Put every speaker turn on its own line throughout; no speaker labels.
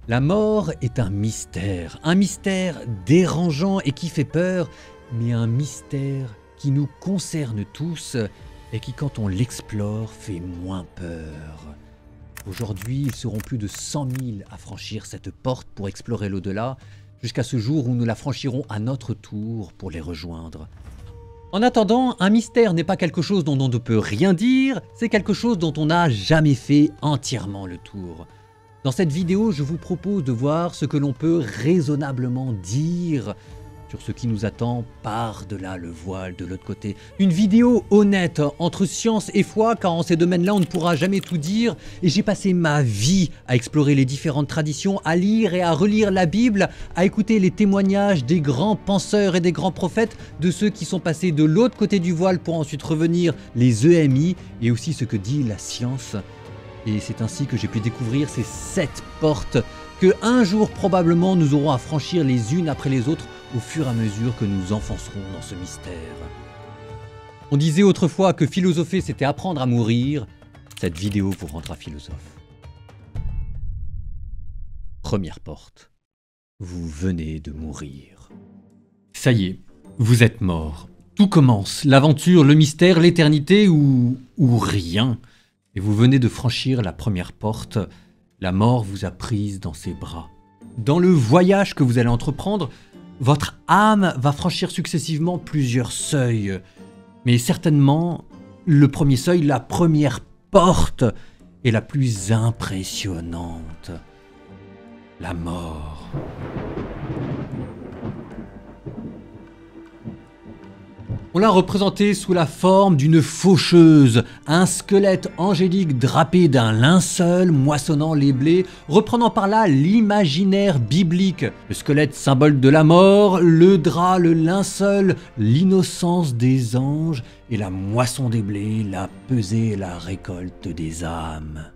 La mort est un mystère dérangeant et qui fait peur, mais un mystère qui nous concerne tous et qui, quand on l'explore, fait moins peur. Aujourd'hui, ils seront plus de 100 000 à franchir cette porte pour explorer l'au-delà, jusqu'à ce jour où nous la franchirons à notre tour pour les rejoindre. En attendant, un mystère n'est pas quelque chose dont on ne peut rien dire, c'est quelque chose dont on n'a jamais fait entièrement le tour. Dans cette vidéo, je vous propose de voir ce que l'on peut raisonnablement dire sur ce qui nous attend par-delà le voile de l'autre côté. Une vidéo honnête entre science et foi, car en ces domaines-là, on ne pourra jamais tout dire. Et j'ai passé ma vie à explorer les différentes traditions, à lire et à relire la Bible, à écouter les témoignages des grands penseurs et des grands prophètes, de ceux qui sont passés de l'autre côté du voile pour ensuite revenir, les EMI, et aussi ce que dit la science. Et c'est ainsi que j'ai pu découvrir ces 7 portes que un jour probablement nous aurons à franchir les unes après les autres au fur et à mesure que nous enfoncerons dans ce mystère. On disait autrefois que philosopher c'était apprendre à mourir. Cette vidéo vous rendra philosophe. Première porte. Vous venez de mourir. Ça y est, vous êtes mort. Tout commence, l'aventure, le mystère, l'éternité ou rien. Et vous venez de franchir la première porte, la mort vous a prise dans ses bras. Dans le voyage que vous allez entreprendre, votre âme va franchir successivement plusieurs seuils. Mais certainement, le premier seuil, la première porte, est la plus impressionnante. La mort. On l'a représenté sous la forme d'une faucheuse, un squelette angélique drapé d'un linceul moissonnant les blés, reprenant par là l'imaginaire biblique. Le squelette symbole de la mort, le drap, le linceul, l'innocence des anges et la moisson des blés, la pesée et la récolte des âmes.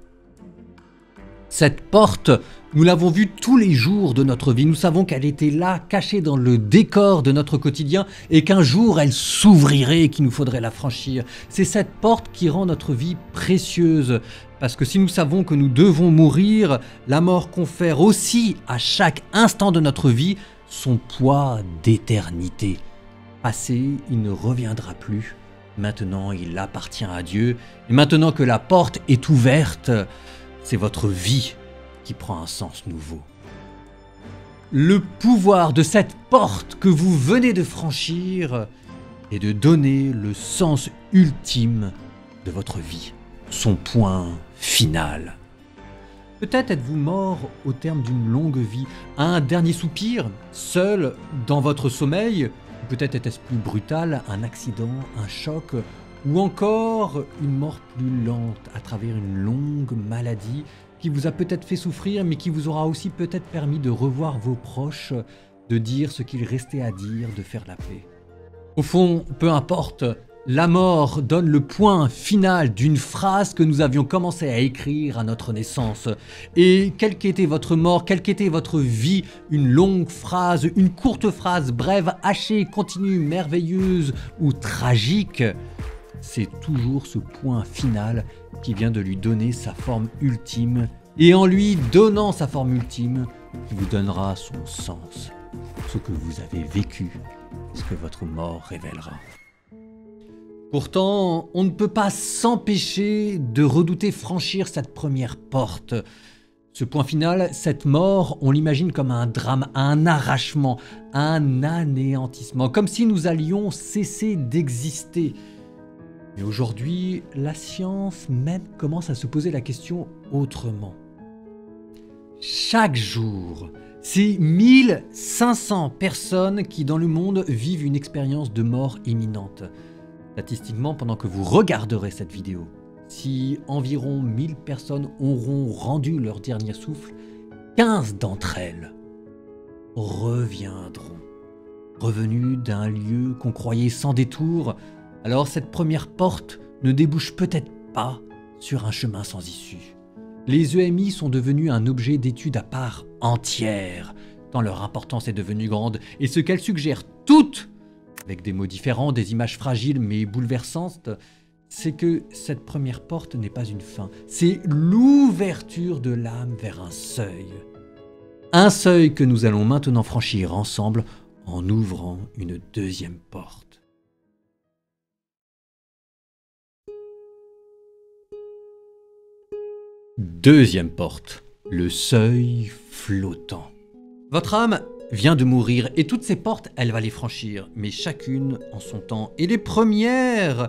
Cette porte, nous l'avons vue tous les jours de notre vie. Nous savons qu'elle était là, cachée dans le décor de notre quotidien et qu'un jour elle s'ouvrirait et qu'il nous faudrait la franchir. C'est cette porte qui rend notre vie précieuse. Parce que si nous savons que nous devons mourir, la mort confère aussi à chaque instant de notre vie son poids d'éternité. Passé, il ne reviendra plus. Maintenant, il appartient à Dieu. Et maintenant que la porte est ouverte, c'est votre vie qui prend un sens nouveau. Le pouvoir de cette porte que vous venez de franchir est de donner le sens ultime de votre vie, son point final. Peut-être êtes-vous mort au terme d'une longue vie, un dernier soupir, seul dans votre sommeil, peut-être était-ce plus brutal, un accident, un choc, ou encore une mort plus lente à travers une longue maladie qui vous a peut-être fait souffrir mais qui vous aura aussi peut-être permis de revoir vos proches, de dire ce qu'il restait à dire, de faire la paix. Au fond, peu importe, la mort donne le point final d'une phrase que nous avions commencé à écrire à notre naissance. Et quelle qu'était votre mort, quelle qu'était votre vie, une longue phrase, une courte phrase, brève, hachée, continue, merveilleuse ou tragique, c'est toujours ce point final qui vient de lui donner sa forme ultime et en lui donnant sa forme ultime qui vous donnera son sens, ce que vous avez vécu, ce que votre mort révélera. Pourtant, on ne peut pas s'empêcher de redouter franchir cette première porte. Ce point final, cette mort, on l'imagine comme un drame, un arrachement, un anéantissement, comme si nous allions cesser d'exister. Mais aujourd'hui, la science même commence à se poser la question autrement. Chaque jour, c'est 1500 personnes qui dans le monde vivent une expérience de mort imminente. Statistiquement, pendant que vous regarderez cette vidéo, si environ 1000 personnes auront rendu leur dernier souffle, 15 d'entre elles reviendront, revenues d'un lieu qu'on croyait sans détour. Alors cette première porte ne débouche peut-être pas sur un chemin sans issue. Les EMI sont devenus un objet d'étude à part entière, tant leur importance est devenue grande, et ce qu'elles suggèrent toutes, avec des mots différents, des images fragiles mais bouleversantes, c'est que cette première porte n'est pas une fin, c'est l'ouverture de l'âme vers un seuil. Un seuil que nous allons maintenant franchir ensemble en ouvrant une deuxième porte. Deuxième porte, le seuil flottant. Votre âme vient de mourir et toutes ces portes, elle va les franchir, mais chacune en son temps. Et les premières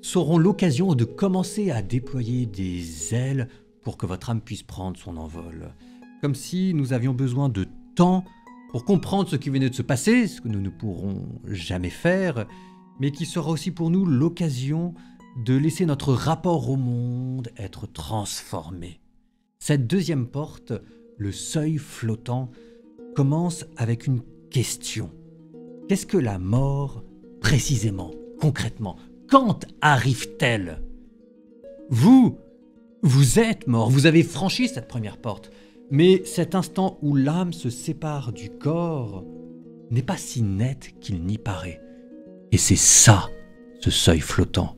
seront l'occasion de commencer à déployer des ailes pour que votre âme puisse prendre son envol. Comme si nous avions besoin de temps pour comprendre ce qui venait de se passer, ce que nous ne pourrons jamais faire, mais qui sera aussi pour nous l'occasion de laisser notre rapport au monde être transformé. Cette deuxième porte, le seuil flottant, commence avec une question. Qu'est-ce que la mort, précisément, concrètement? Quand arrive-t-elle? Vous êtes mort, vous avez franchi cette première porte. Mais cet instant où l'âme se sépare du corps n'est pas si net qu'il n'y paraît. Et c'est ça, ce seuil flottant.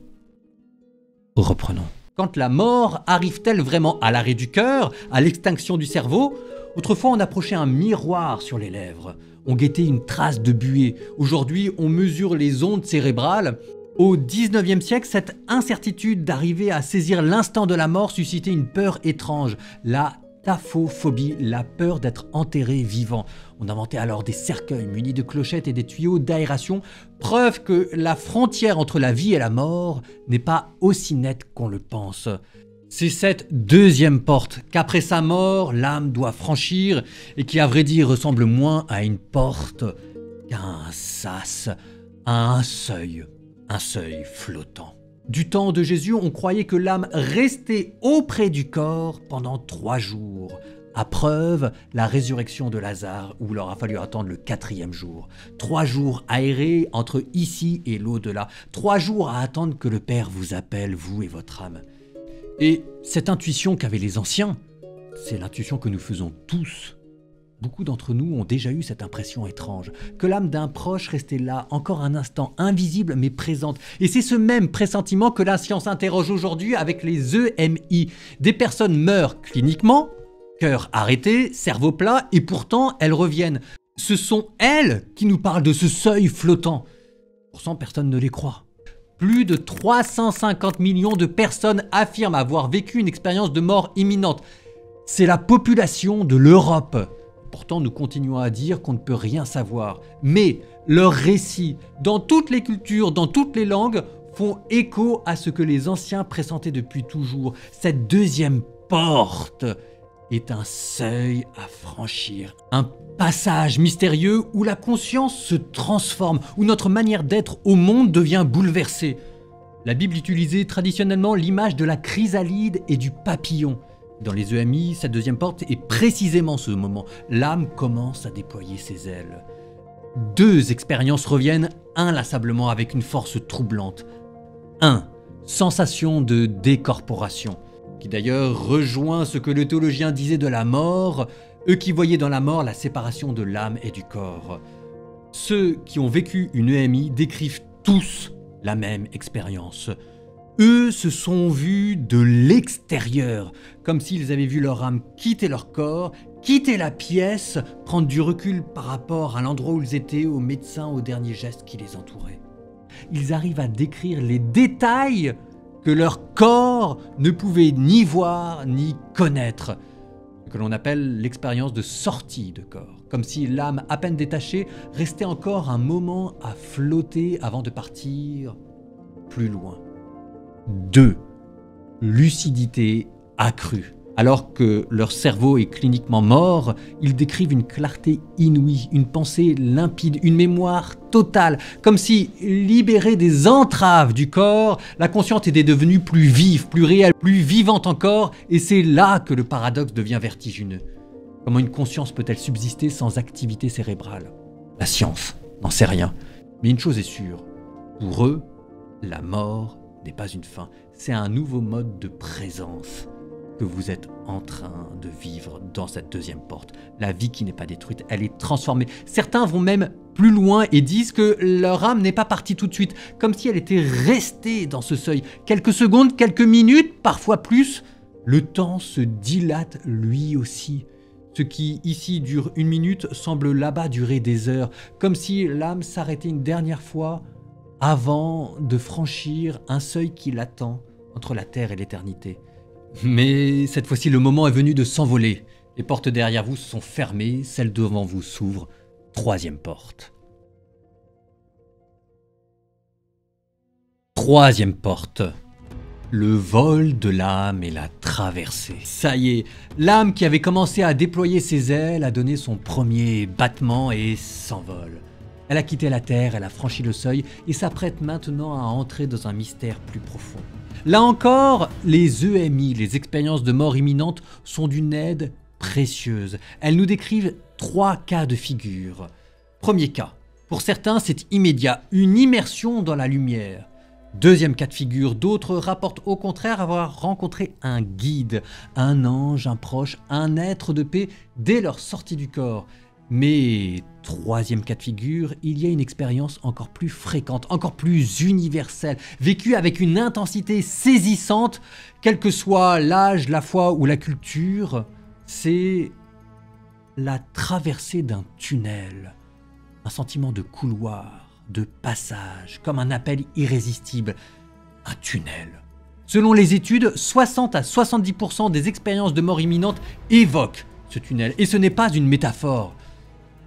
Reprenons. Quand la mort arrive-t-elle vraiment à l'arrêt du cœur, à l'extinction du cerveau? Autrefois, on approchait un miroir sur les lèvres. On guettait une trace de buée. Aujourd'hui, on mesure les ondes cérébrales. Au XIXe siècle, cette incertitude d'arriver à saisir l'instant de la mort suscitait une peur étrange. La taphophobie, la peur d'être enterré vivant. On inventait alors des cercueils munis de clochettes et des tuyaux d'aération, preuve que la frontière entre la vie et la mort n'est pas aussi nette qu'on le pense. C'est cette deuxième porte qu'après sa mort, l'âme doit franchir et qui, à vrai dire, ressemble moins à une porte qu'à un sas, à un seuil flottant. Du temps de Jésus, on croyait que l'âme restait auprès du corps pendant 3 jours. À preuve, la résurrection de Lazare, où il aura fallu attendre le 4e jour. 3 jours aérés entre ici et l'au-delà. 3 jours à attendre que le Père vous appelle, vous et votre âme. Et cette intuition qu'avaient les anciens, c'est l'intuition que nous faisons tous. Beaucoup d'entre nous ont déjà eu cette impression étrange, que l'âme d'un proche restait là, encore un instant, invisible mais présente. Et c'est ce même pressentiment que la science interroge aujourd'hui avec les EMI. Des personnes meurent cliniquement, cœur arrêté, cerveau plat, et pourtant elles reviennent. Ce sont elles qui nous parlent de ce seuil flottant. Pourtant, personne ne les croit. Plus de 350 millions de personnes affirment avoir vécu une expérience de mort imminente. C'est la population de l'Europe. Pourtant, nous continuons à dire qu'on ne peut rien savoir. Mais leurs récits, dans toutes les cultures, dans toutes les langues, font écho à ce que les anciens pressentaient depuis toujours. Cette deuxième porte est un seuil à franchir, un passage mystérieux où la conscience se transforme, où notre manière d'être au monde devient bouleversée. La Bible utilisait traditionnellement l'image de la chrysalide et du papillon. Dans les EMI, cette deuxième porte est précisément ce moment. L'âme commence à déployer ses ailes. 2 expériences reviennent inlassablement avec une force troublante. 1. Sensation de décorporation, qui d'ailleurs rejoint ce que le théologien disait de la mort, eux qui voyaient dans la mort la séparation de l'âme et du corps. Ceux qui ont vécu une EMI décrivent tous la même expérience. Eux se sont vus de l'extérieur, comme s'ils avaient vu leur âme quitter leur corps, quitter la pièce, prendre du recul par rapport à l'endroit où ils étaient, aux médecins, aux derniers gestes qui les entouraient. Ils arrivent à décrire les détails que leur corps ne pouvait ni voir ni connaître, ce que l'on appelle l'expérience de sortie de corps, comme si l'âme à peine détachée restait encore un moment à flotter avant de partir plus loin. 2. Lucidité accrue. Alors que leur cerveau est cliniquement mort, ils décrivent une clarté inouïe, une pensée limpide, une mémoire totale, comme si, libérée des entraves du corps, la conscience était devenue plus vive, plus réelle, plus vivante encore, et c'est là que le paradoxe devient vertigineux. Comment une conscience peut-elle subsister sans activité cérébrale? La science n'en sait rien, mais une chose est sûre, pour eux, la mort n'est pas une fin, c'est un nouveau mode de présence que vous êtes en train de vivre dans cette deuxième porte. La vie qui n'est pas détruite, elle est transformée. Certains vont même plus loin et disent que leur âme n'est pas partie tout de suite, comme si elle était restée dans ce seuil. Quelques secondes, quelques minutes, parfois plus. Le temps se dilate lui aussi. Ce qui ici dure 1 minute semble là-bas durer des heures, comme si l'âme s'arrêtait une dernière fois avant de franchir un seuil qui l'attend entre la terre et l'éternité. Mais cette fois-ci, le moment est venu de s'envoler. Les portes derrière vous se sont fermées, celle devant vous s'ouvre. 3e porte. 3e porte. Le vol de l'âme et la traversée. Ça y est, l'âme qui avait commencé à déployer ses ailes a donné son premier battement et s'envole. Elle a quitté la terre, elle a franchi le seuil et s'apprête maintenant à entrer dans un mystère plus profond. Là encore, les EMI, les expériences de mort imminente, sont d'une aide précieuse. Elles nous décrivent 3 cas de figure. Premier cas, pour certains c'est immédiat, une immersion dans la lumière. 2e cas de figure, d'autres rapportent au contraire avoir rencontré un guide, un ange, un proche, un être de paix dès leur sortie du corps. Mais 3e cas de figure, il y a une expérience encore plus fréquente, encore plus universelle, vécue avec une intensité saisissante, quel que soit l'âge, la foi ou la culture, c'est la traversée d'un tunnel, un sentiment de couloir, de passage, comme un appel irrésistible, un tunnel. Selon les études, 60 à 70% des expériences de mort imminente évoquent ce tunnel, et ce n'est pas une métaphore.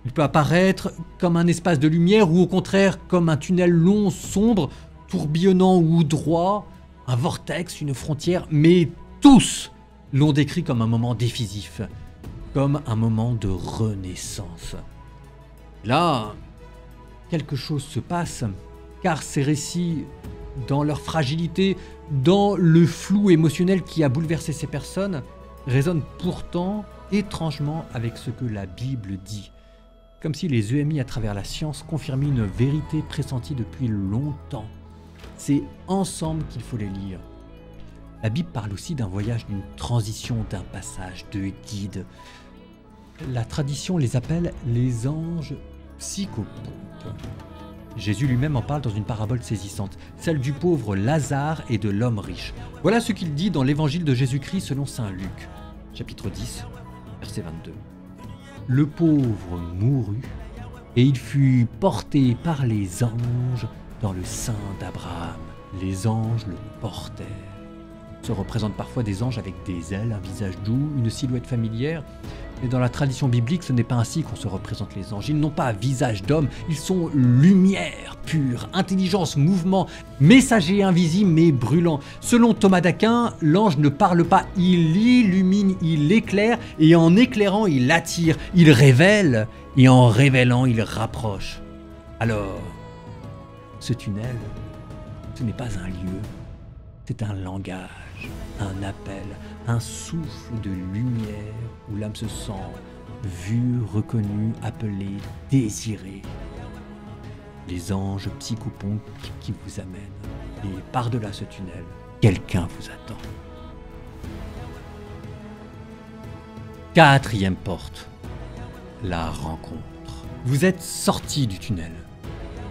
Il peut apparaître comme un espace de lumière ou au contraire comme un tunnel long, sombre, tourbillonnant ou droit, un vortex, une frontière, mais tous l'ont décrit comme un moment décisif, comme un moment de renaissance. Là, quelque chose se passe, car ces récits, dans leur fragilité, dans le flou émotionnel qui a bouleversé ces personnes, résonnent pourtant étrangement avec ce que la Bible dit. Comme si les EMI à travers la science confirmaient une vérité pressentie depuis longtemps. C'est ensemble qu'il faut les lire. La Bible parle aussi d'un voyage, d'une transition, d'un passage, de guide. La tradition les appelle les anges psychopompes. Jésus lui-même en parle dans une parabole saisissante, celle du pauvre Lazare et de l'homme riche. Voilà ce qu'il dit dans l'évangile de Jésus-Christ selon saint Luc, chapitre 10, verset 22. Le pauvre mourut, et il fut porté par les anges dans le sein d'Abraham. Les anges le portèrent. Se représentent parfois des anges avec des ailes, un visage doux, une silhouette familière. Mais dans la tradition biblique, ce n'est pas ainsi qu'on se représente les anges. Ils n'ont pas visage d'homme, ils sont lumière pure, intelligence, mouvement, messager invisible mais brûlant. Selon Thomas d'Aquin, l'ange ne parle pas, il illumine, il éclaire, et en éclairant, il attire, il révèle, et en révélant, il rapproche. Alors, ce tunnel, ce n'est pas un lieu, c'est un langage, un appel, un souffle de lumière où l'âme se sent vue, reconnue, appelée, désirée. Les anges psychopompes qui vous amènent. Et par-delà ce tunnel, quelqu'un vous attend. 4e porte, la rencontre. Vous êtes sorti du tunnel.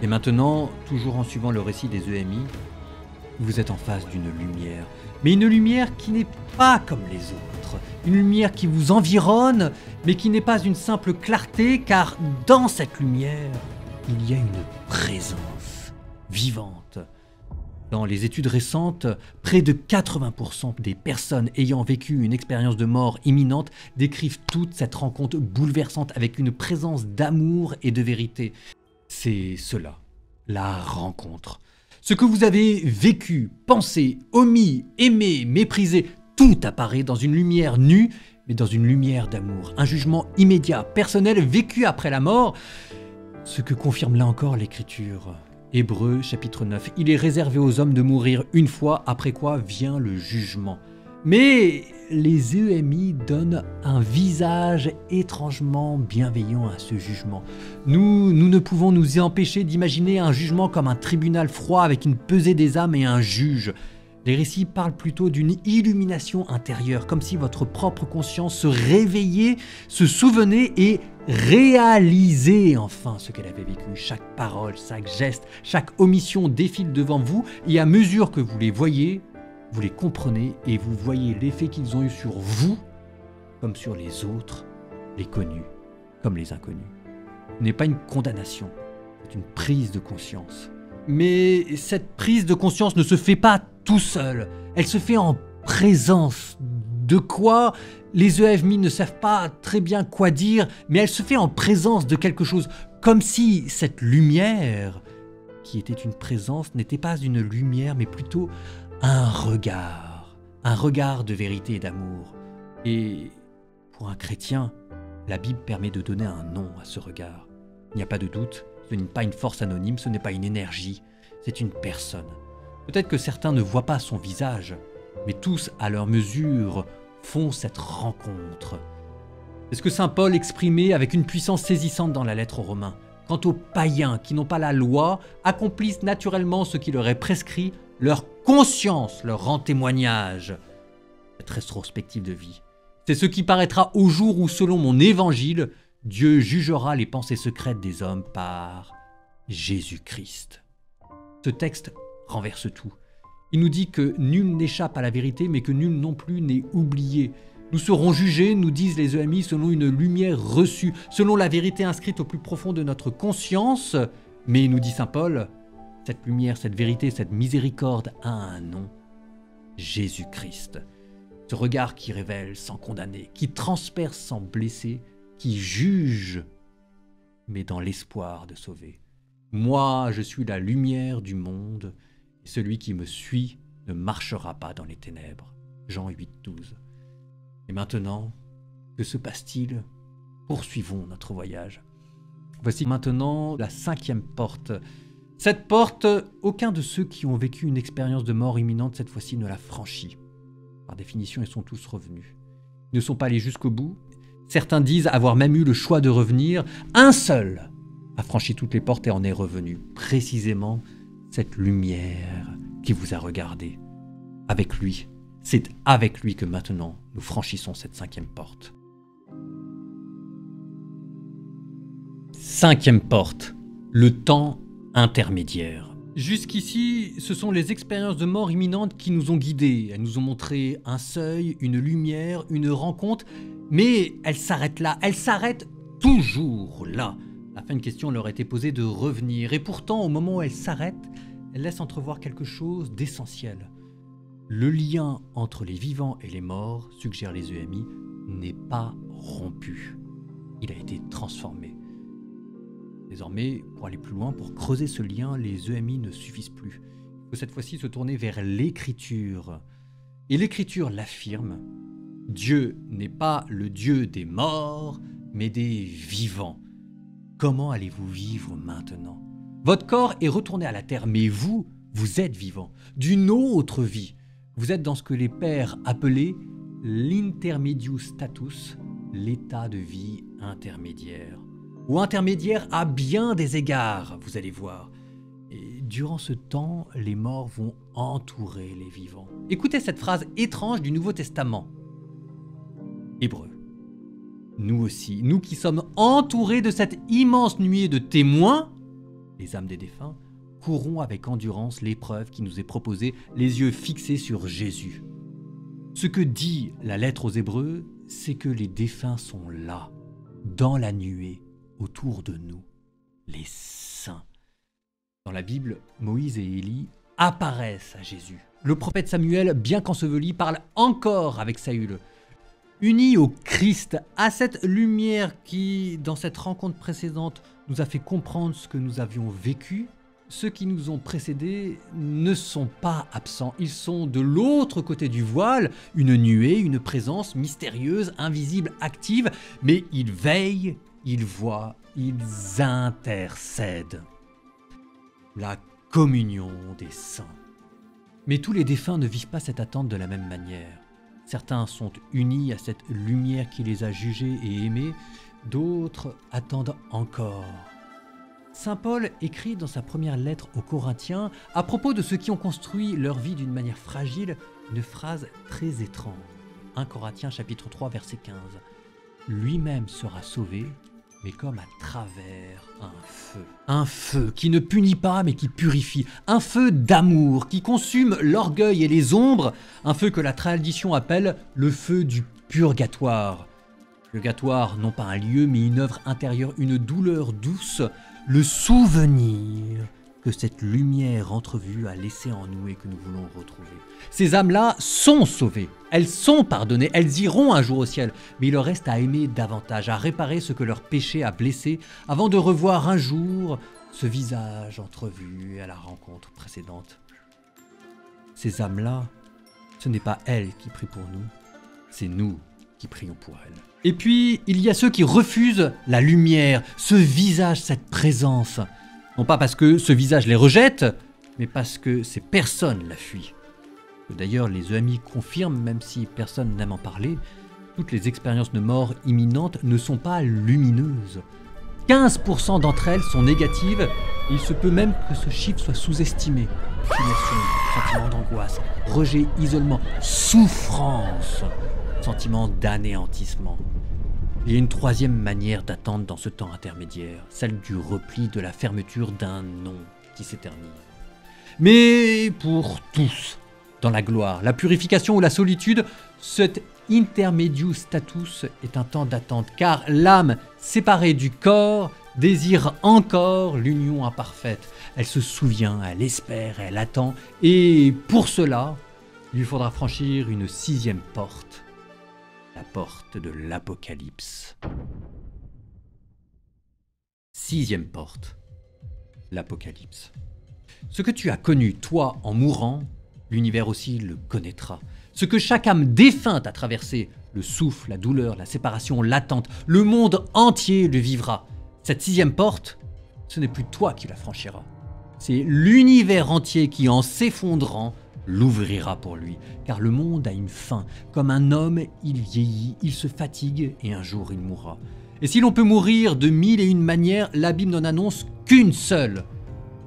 Et maintenant, toujours en suivant le récit des EMI, vous êtes en face d'une lumière, mais une lumière qui n'est pas comme les autres, une lumière qui vous environne, mais qui n'est pas une simple clarté, car dans cette lumière, il y a une présence vivante. Dans les études récentes, près de 80% des personnes ayant vécu une expérience de mort imminente décrivent toute cette rencontre bouleversante avec une présence d'amour et de vérité. C'est cela, la rencontre. Ce que vous avez vécu, pensé, omis, aimé, méprisé, tout apparaît dans une lumière nue, mais dans une lumière d'amour. Un jugement immédiat, personnel, vécu après la mort. Ce que confirme là encore l'Écriture. Hébreux chapitre 9. Il est réservé aux hommes de mourir une fois, après quoi vient le jugement. Mais les EMI donnent un visage étrangement bienveillant à ce jugement. Nous ne pouvons nous y empêcher d'imaginer un jugement comme un tribunal froid avec une pesée des âmes et un juge. Les récits parlent plutôt d'une illumination intérieure, comme si votre propre conscience se réveillait, se souvenait et réalisait enfin ce qu'elle avait vécu. Chaque parole, chaque geste, chaque omission défile devant vous et à mesure que vous les voyez, vous les comprenez et vous voyez l'effet qu'ils ont eu sur vous comme sur les autres, les connus comme les inconnus. Ce n'est pas une condamnation, c'est une prise de conscience. Mais cette prise de conscience ne se fait pas tout seul, elle se fait en présence. De quoi les EFMI ne savent pas très bien quoi dire, mais elle se fait en présence de quelque chose, comme si cette lumière, qui était une présence, n'était pas une lumière, mais plutôt un regard de vérité et d'amour. Et pour un chrétien, la Bible permet de donner un nom à ce regard. Il n'y a pas de doute, ce n'est pas une force anonyme, ce n'est pas une énergie, c'est une personne. Peut-être que certains ne voient pas son visage, mais tous, à leur mesure, font cette rencontre. C'est ce que saint Paul exprimait avec une puissance saisissante dans la lettre aux Romains. Quant aux païens qui n'ont pas la loi, accomplissent naturellement ce qui leur est prescrit, leur conscience leur rend témoignage. Cette rétrospective de vie. C'est ce qui paraîtra au jour où, selon mon évangile, Dieu jugera les pensées secrètes des hommes par Jésus-Christ. Ce texte renverse tout. Il nous dit que nul n'échappe à la vérité, mais que nul non plus n'est oublié. Nous serons jugés, nous disent les EMI, selon une lumière reçue, selon la vérité inscrite au plus profond de notre conscience. Mais, nous dit saint Paul, cette lumière, cette vérité, cette miséricorde a un nom, Jésus-Christ. Ce regard qui révèle sans condamner, qui transperce sans blesser, qui juge, mais dans l'espoir de sauver. Moi, je suis la lumière du monde, et celui qui me suit ne marchera pas dans les ténèbres. Jean 8, 12. Et maintenant, que se passe-t-il? Poursuivons notre voyage. Voici maintenant la 5e porte. Cette porte, aucun de ceux qui ont vécu une expérience de mort imminente cette fois-ci ne l'a franchie. Par définition, ils sont tous revenus. Ils ne sont pas allés jusqu'au bout. Certains disent avoir même eu le choix de revenir. Un seul a franchi toutes les portes et en est revenu. Précisément cette lumière qui vous a regardé. Avec lui. C'est avec lui que maintenant nous franchissons cette 5e porte. 5e porte. Le temps intermédiaire. Jusqu'ici, ce sont les expériences de mort imminente qui nous ont guidés. Elles nous ont montré un seuil, une lumière, une rencontre, mais elles s'arrêtent là, elles s'arrêtent toujours là. La fin de question leur était posée de revenir, et pourtant, au moment où elles s'arrêtent, elles laissent entrevoir quelque chose d'essentiel. Le lien entre les vivants et les morts, suggèrent les EMI, n'est pas rompu. Il a été transformé. Désormais, pour aller plus loin, pour creuser ce lien, les EMI ne suffisent plus. Il faut cette fois-ci se tourner vers l'Écriture. Et l'Écriture l'affirme, Dieu n'est pas le Dieu des morts, mais des vivants. Comment allez-vous vivre maintenant? Votre corps est retourné à la terre, mais vous êtes vivant, d'une autre vie. Vous êtes dans ce que les pères appelaient l'intermedius status, l'état de vie intermédiaire. Ou intermédiaire à bien des égards, vous allez voir. Et durant ce temps, les morts vont entourer les vivants. Écoutez cette phrase étrange du Nouveau Testament. Hébreux. Nous aussi, nous qui sommes entourés de cette immense nuée de témoins, les âmes des défunts, courons avec endurance l'épreuve qui nous est proposée, les yeux fixés sur Jésus. Ce que dit la lettre aux Hébreux, c'est que les défunts sont là, dans la nuée, autour de nous, les saints. Dans la Bible, Moïse et Élie apparaissent à Jésus. Le prophète Samuel, bien qu'enseveli, parle encore avec Saül. Unis au Christ, à cette lumière qui, dans cette rencontre précédente, nous a fait comprendre ce que nous avions vécu, ceux qui nous ont précédés ne sont pas absents. Ils sont de l'autre côté du voile, une nuée, une présence mystérieuse, invisible, active, mais ils veillent, ils voient, ils intercèdent. La communion des saints. Mais tous les défunts ne vivent pas cette attente de la même manière. Certains sont unis à cette lumière qui les a jugés et aimés, d'autres attendent encore. Saint Paul écrit dans sa première lettre aux Corinthiens, à propos de ceux qui ont construit leur vie d'une manière fragile, une phrase très étrange. 1 Corinthiens chapitre 3 verset 15. Lui-même sera sauvé, mais comme à travers un feu. Un feu qui ne punit pas, mais qui purifie. Un feu d'amour qui consume l'orgueil et les ombres. Un feu que la tradition appelle le feu du purgatoire. Purgatoire, non pas un lieu, mais une œuvre intérieure, une douleur douce, le souvenir que cette lumière entrevue a laissé en nous et que nous voulons retrouver. Ces âmes-là sont sauvées, elles sont pardonnées, elles iront un jour au ciel, mais il leur reste à aimer davantage, à réparer ce que leur péché a blessé, avant de revoir un jour ce visage entrevu à la rencontre précédente. Ces âmes-là, ce n'est pas elles qui prient pour nous, c'est nous qui prions pour elles. Et puis, il y a ceux qui refusent la lumière, ce visage, cette présence. Non pas parce que ce visage les rejette, mais parce que ces personnes la fuient. D'ailleurs, les EMI confirment, même si personne n'aime en parler, toutes les expériences de mort imminente ne sont pas lumineuses. 15% d'entre elles sont négatives, et il se peut même que ce chiffre soit sous-estimé. Fascination, sentiment d'angoisse, rejet, isolement, souffrance, sentiment d'anéantissement. Il y a une troisième manière d'attendre dans ce temps intermédiaire, celle du repli, de la fermeture d'un nom qui s'éternise. Mais pour tous, dans la gloire, la purification ou la solitude, cet intermedius status est un temps d'attente, car l'âme séparée du corps désire encore l'union imparfaite. Elle se souvient, elle espère, elle attend, et pour cela, il lui faudra franchir une 6e porte. La porte de l'Apocalypse. 6e porte. L'Apocalypse. Ce que tu as connu, toi, en mourant, l'univers aussi le connaîtra. Ce que chaque âme défunte a traversé, le souffle, la douleur, la séparation, l'attente, le monde entier le vivra. Cette 6e porte, ce n'est plus toi qui la franchiras. C'est l'univers entier qui, en s'effondrant, l'ouvrira pour lui, car le monde a une fin. Comme un homme, il vieillit, il se fatigue et un jour il mourra. Et si l'on peut mourir de 1001 manières, la Bible n'en annonce qu'une seule.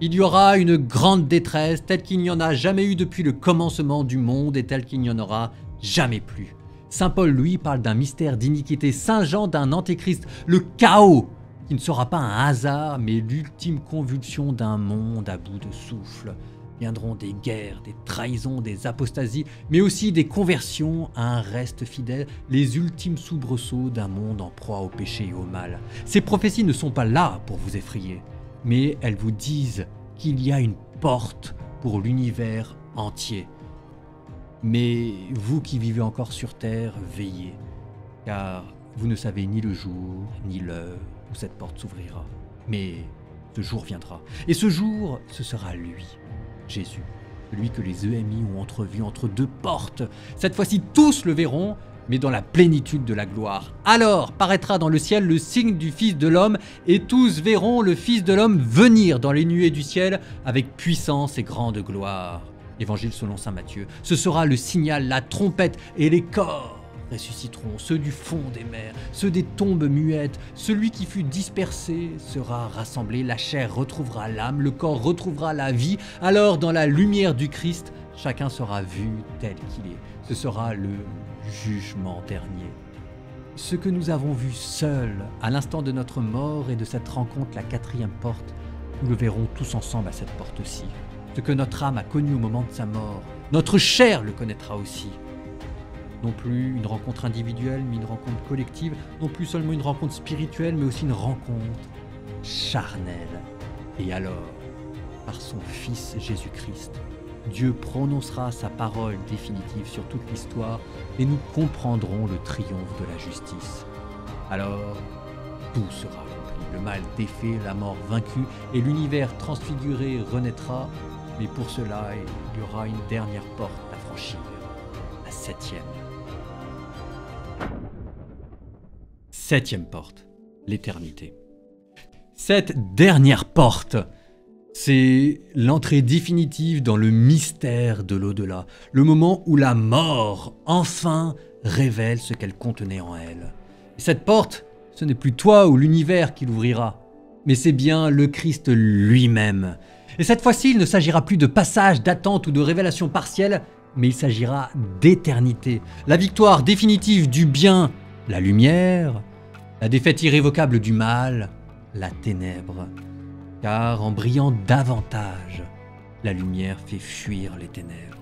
Il y aura une grande détresse telle qu'il n'y en a jamais eu depuis le commencement du monde et telle qu'il n'y en aura jamais plus. Saint Paul, lui, parle d'un mystère d'iniquité, Saint Jean d'un antéchrist, le chaos, qui ne sera pas un hasard, mais l'ultime convulsion d'un monde à bout de souffle. Viendront des guerres, des trahisons, des apostasies, mais aussi des conversions à un reste fidèle, les ultimes soubresauts d'un monde en proie au péché et au mal. Ces prophéties ne sont pas là pour vous effrayer, mais elles vous disent qu'il y a une porte pour l'univers entier. Mais vous qui vivez encore sur terre, veillez, car vous ne savez ni le jour, ni l'heure où cette porte s'ouvrira. Mais ce jour viendra, et ce jour, ce sera lui. Jésus, celui que les EMI ont entrevu entre deux portes. Cette fois-ci, tous le verront, mais dans la plénitude de la gloire. Alors paraîtra dans le ciel le signe du Fils de l'homme, et tous verront le Fils de l'homme venir dans les nuées du ciel avec puissance et grande gloire. Évangile selon saint Matthieu. Ce sera le signal, la trompette, et les corps ressusciteront, ceux du fond des mers, ceux des tombes muettes. Celui qui fut dispersé sera rassemblé, la chair retrouvera l'âme, le corps retrouvera la vie. Alors, dans la lumière du Christ, chacun sera vu tel qu'il est. Ce sera le jugement dernier. Ce que nous avons vu seul à l'instant de notre mort et de cette rencontre, la 4e porte, nous le verrons tous ensemble à cette porte-ci. Ce que notre âme a connu au moment de sa mort, notre chair le connaîtra aussi. Non plus une rencontre individuelle, mais une rencontre collective. Non plus seulement une rencontre spirituelle, mais aussi une rencontre charnelle. Et alors, par son Fils Jésus-Christ, Dieu prononcera sa parole définitive sur toute l'histoire et nous comprendrons le triomphe de la justice. Alors, tout sera accompli. Le mal défait, la mort vaincue et l'univers transfiguré renaîtra. Mais pour cela, il y aura une dernière porte à franchir, la 7e. 7e porte, l'éternité. Cette dernière porte, c'est l'entrée définitive dans le mystère de l'au-delà, le moment où la mort, enfin, révèle ce qu'elle contenait en elle. Et cette porte, ce n'est plus toi ou l'univers qui l'ouvrira, mais c'est bien le Christ lui-même. Et cette fois-ci, il ne s'agira plus de passage, d'attente ou de révélation partielle, mais il s'agira d'éternité. La victoire définitive du bien, la lumière, la défaite irrévocable du mal, la ténèbre. Car en brillant davantage, la lumière fait fuir les ténèbres.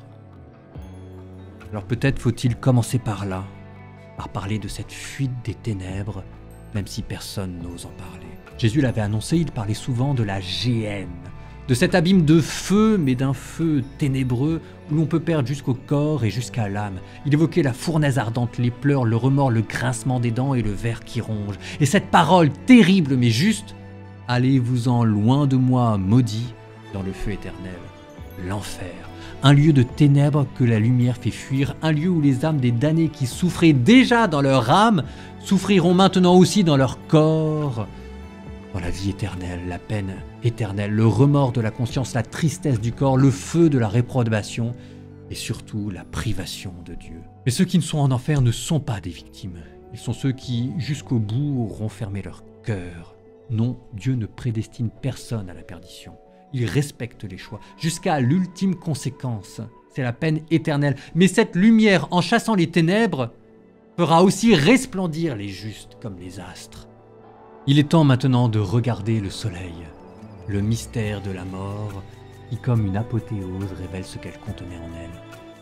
Alors peut-être faut-il commencer par là, par parler de cette fuite des ténèbres, même si personne n'ose en parler. Jésus l'avait annoncé, il parlait souvent de la géhenne, de cet abîme de feu, mais d'un feu ténébreux où l'on peut perdre jusqu'au corps et jusqu'à l'âme. Il évoquait la fournaise ardente, les pleurs, le remords, le grincement des dents et le ver qui ronge. Et cette parole terrible mais juste, « Allez-vous-en loin de moi, maudit, dans le feu éternel, l'enfer. » Un lieu de ténèbres que la lumière fait fuir, un lieu où les âmes des damnés qui souffraient déjà dans leur âme souffriront maintenant aussi dans leur corps. Dans la vie éternelle, la peine éternelle, le remords de la conscience, la tristesse du corps, le feu de la réprobation et surtout la privation de Dieu. Mais ceux qui ne sont en enfer ne sont pas des victimes. Ils sont ceux qui, jusqu'au bout, auront fermé leur cœur. Non, Dieu ne prédestine personne à la perdition. Il respecte les choix, jusqu'à l'ultime conséquence. C'est la peine éternelle. Mais cette lumière, en chassant les ténèbres, fera aussi resplendir les justes comme les astres. Il est temps maintenant de regarder le soleil, le mystère de la mort, qui comme une apothéose révèle ce qu'elle contenait en elle.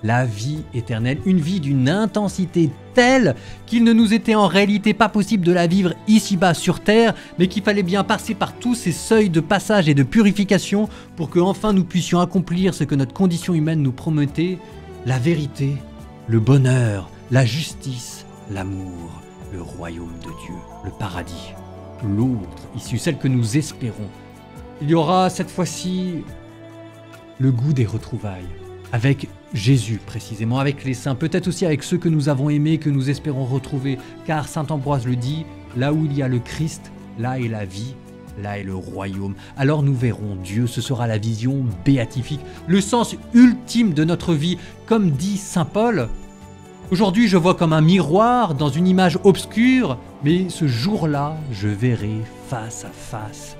La vie éternelle, une vie d'une intensité telle qu'il ne nous était en réalité pas possible de la vivre ici-bas sur terre, mais qu'il fallait bien passer par tous ces seuils de passage et de purification pour que enfin nous puissions accomplir ce que notre condition humaine nous promettait, la vérité, le bonheur, la justice, l'amour, le royaume de Dieu, le paradis. L'autre issue, celle que nous espérons. Il y aura cette fois-ci le goût des retrouvailles, avec Jésus précisément, avec les saints, peut-être aussi avec ceux que nous avons aimés, que nous espérons retrouver, car saint Ambroise le dit, là où il y a le Christ, là est la vie, là est le royaume. Alors nous verrons Dieu, ce sera la vision béatifique, le sens ultime de notre vie, comme dit saint Paul. Aujourd'hui, je vois comme un miroir dans une image obscure, mais ce jour-là, je verrai face à face.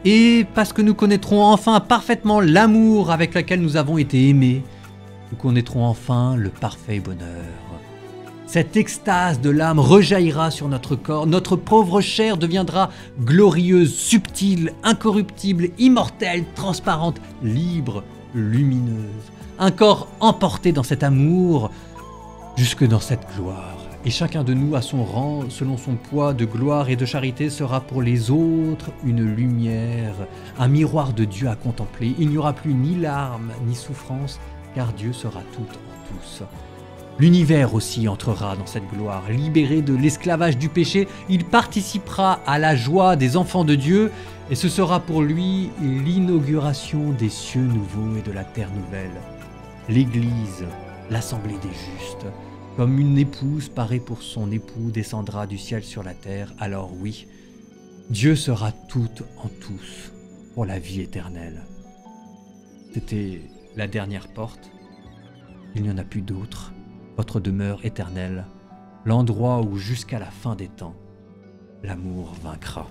Et parce que nous connaîtrons enfin parfaitement l'amour avec lequel nous avons été aimés, nous connaîtrons enfin le parfait bonheur. Cette extase de l'âme rejaillira sur notre corps, notre pauvre chair deviendra glorieuse, subtile, incorruptible, immortelle, transparente, libre, lumineuse. Un corps emporté dans cet amour, jusque dans cette gloire. Et chacun de nous, à son rang, selon son poids de gloire et de charité, sera pour les autres une lumière, un miroir de Dieu à contempler. Il n'y aura plus ni larmes, ni souffrance, car Dieu sera tout en tous. L'univers aussi entrera dans cette gloire. Libéré de l'esclavage du péché, il participera à la joie des enfants de Dieu, et ce sera pour lui l'inauguration des cieux nouveaux et de la terre nouvelle. L'Église, l'assemblée des justes, comme une épouse parée pour son époux descendra du ciel sur la terre, alors oui, Dieu sera tout en tous pour la vie éternelle. C'était la dernière porte, il n'y en a plus d'autre, votre demeure éternelle, l'endroit où jusqu'à la fin des temps, l'amour vaincra.